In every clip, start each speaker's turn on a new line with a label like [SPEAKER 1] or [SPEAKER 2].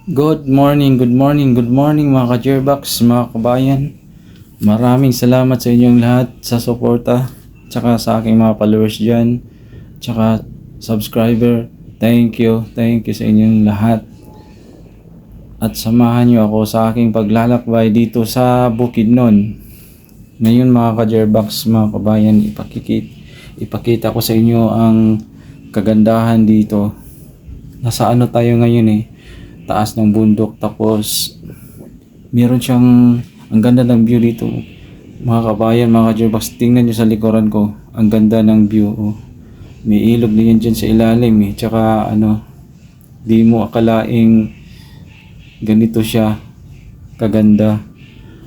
[SPEAKER 1] Good morning, good morning mga ka-Jerbox, mga kabayan. Maraming salamat sa inyong lahat sa suporta, tsaka sa aking mga followers dyan, tsaka subscriber. Thank you sa inyong lahat. At samahan nyo ako sa aking paglalakbay dito sa Bukidnon. Ngayon mga ka-Jerbox, mga kabayan, ipakita ko sa inyo ang kagandahan dito. Nasa ano tayo ngayon taas ng bundok, tapos meron siyang ang ganda ng view dito mga kabayan, mga ka-Jerbox. Tingnan nyo sa likuran ko, ang ganda ng view. May ilog din dyan sa ilalim tsaka di mo akalaing ganito siya kaganda.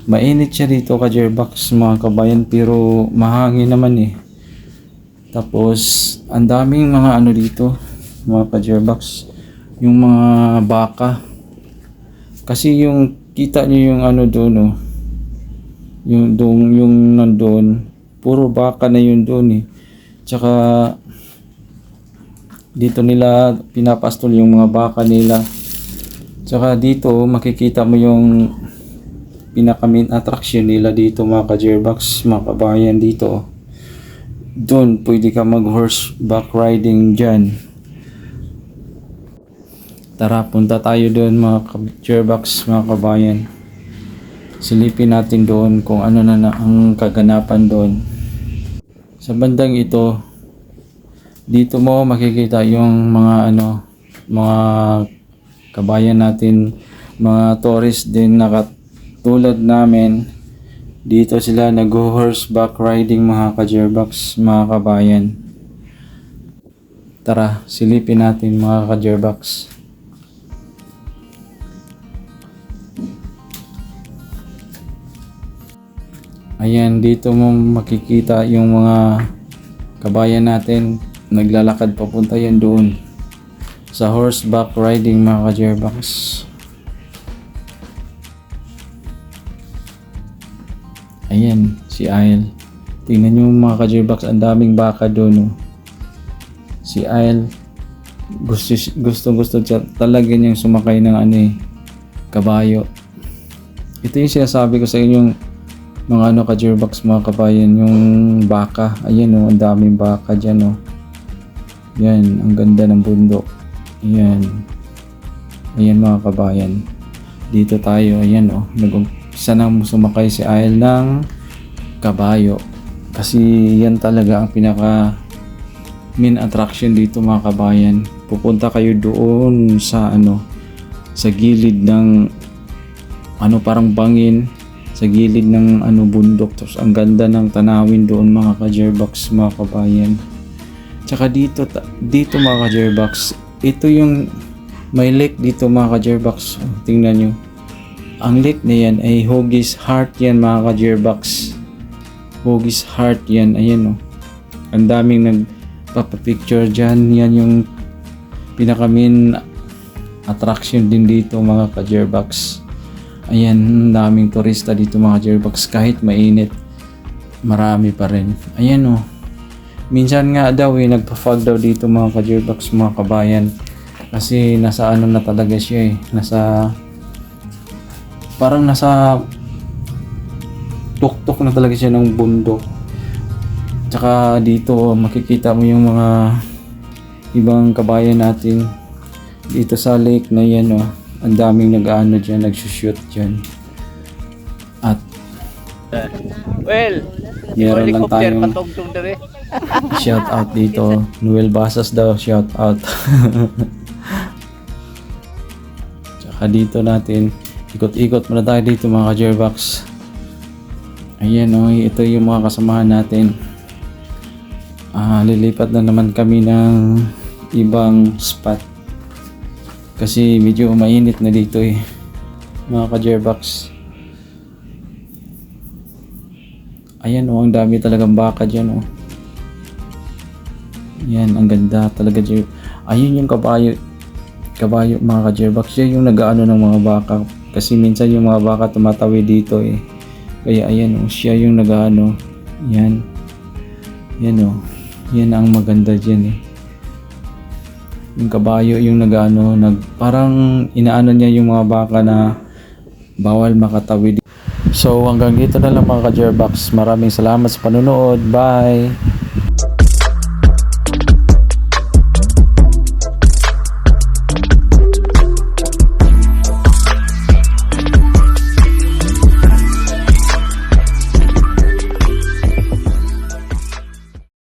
[SPEAKER 1] Mainit siya dito ka-Jerbox, mga kabayan, pero mahangin naman Tapos ang daming mga dito mga ka-Jerbox, yung mga baka. Kasi yung kita niyo yung doon yung nandoon, puro baka na yun doon Tsaka dito nila pinapastol yung mga baka nila. Tsaka dito makikita mo yung pinaka main attraction nila dito mga ka-Jerbox, mga kabayan. Dito doon pwede ka mag horseback riding dyan. Tara, punta tayo doon mga ka-Jerbox, mga kabayan. Silipin natin doon kung ano na ang kaganapan doon. Sa bandang ito, dito mo makikita yung mga mga kabayan natin, mga tourist din na katulad namin. Dito sila nag-horseback riding mga ka-Jerbox, mga kabayan. Tara, silipin natin mga ka-Jerbox. Ayan, dito mo makikita yung mga kabayan natin naglalakad papunta yan doon sa horseback riding mga ka-Jerbox. Ayan, si Aisle. Tingnan nyo mga ka-Jerbox, ang daming baka doon Si Aisle, gusto siya talaga niyang sumakay ng kabayo. Ito yung sinasabi ko sa inyong mga ka-Jerbox, mga kabayan, yung baka. Ayan ang daming baka dyan Yan, ang ganda ng bundok. Ayan mga kabayan, dito tayo. Ayan nag-umpisa na sumakay si Aisle ng kabayo, kasi yan talaga ang pinaka main attraction dito mga kabayan. Pupunta kayo doon sa sa gilid ng parang bangin, sa gilid ng bundok. Tapos ang ganda ng tanawin doon mga ka-Jerbox, mga kabayan. Tsaka dito mga ka-Jerbox, ito yung may lake dito mga ka-Jerbox. Tingnan nyo, ang lake na yan ay Hoggy's Heart yan mga ka-Jerbox. Hoggy's Heart yan. Ayan ang daming nagpapapicture dyan. Yan yung pinaka main attraction din dito mga ka-Jerbox. Ayan, daming turista dito mga ka-Jerbox. Kahit mainit, marami pa rin. Ayan minsan nga daw nagpa-fog daw dito mga ka-Jerbox, mga kabayan. Kasi nasa na talaga siya parang nasa tuktok na talaga siya ng bundok. Tsaka dito makikita mo yung mga ibang kabayan natin dito sa lake na yan ang daming dyan, nagsushoot dyan. At meron lang tayong shout out dito. Noel Basas daw, shout out. Tsaka dito natin ikot-ikot muna tayo dito mga ka-Jerbox. Ayan ito yung mga kasamahan natin. Lilipat na naman kami ng ibang spot kasi medyo mainit na dito mga ka-Jerbox. Ayan ang dami talagang baka dyan Yan, ang ganda talaga ayun yung kabayo mga ka-Jerbox. Siya yung nag-aano ng mga baka, kasi minsan yung mga baka tumatawid dito kaya ayan siya yung nag-aano. Yan ang maganda dyan Yung kabayo yung parang inaano niya yung mga baka na bawal makatawid. So hanggang dito na lang mga ka-Jerbox. Maraming salamat sa panonood. Bye!